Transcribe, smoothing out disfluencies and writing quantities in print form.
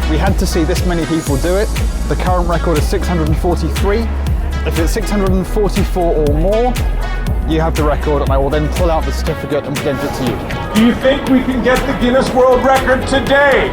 We had to see this many people do it. The current record is 643. If it's 644 or more, you have the record, and I will then pull out the certificate and present it to you. Do you think we can get the Guinness World Record today?